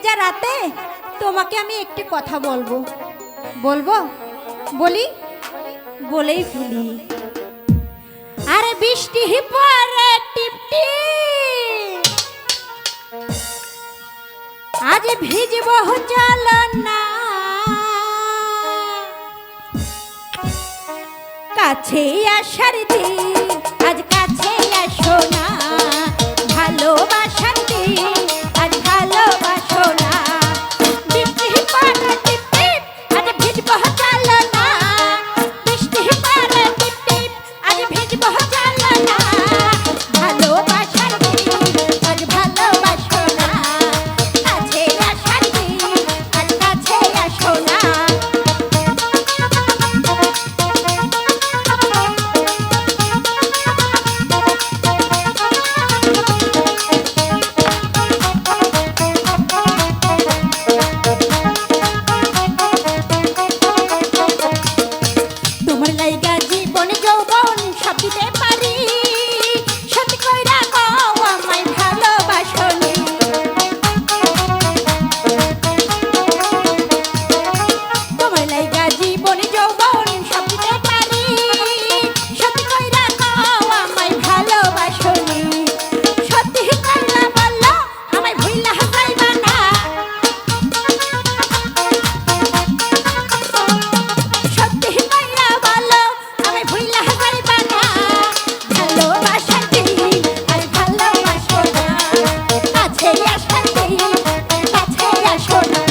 ভেজা রাতে তোমাকে আমি একটি কথা বলবো। বলবো? বলি, বলেই ফেলি। আরে বৃষ্টি পরে টিপটি, আজ ভিজব চলো না, কাছে আসার দিন, আজ কাছে আসো না, ভালোবাসার দিন, আজ ভালোবাসো না। বৃষ্টি পরে টিপ টিপ, আজ ভিজব চলো না, বৃষ্টি পরে টিপ টিপ, আজ ভিজব চলো না, ভালোবাসার দিন, আজ ভালোবাসো না, কাছে আসার দিন, আজ কাছে আসো না। তোমার লাইগা জীবন যৌবন সব দিতে পারি, সত্যি কইরা কও আমায় ভালোবাসনি। তোমার লাইগা জীবন যৌবন সব দিতে পারি, সত্যি কইরা কও আমায় ভালোবাসনি। সত্যি কইরা বললো আমায় ভুইলা যাইবা না, সত্যি কইরা বলো আমায় ভুইলা যাইবা না, ভালোবাসার দিন আর ভালোবাসো না, কাছে আসার দিন কাছে আসো না।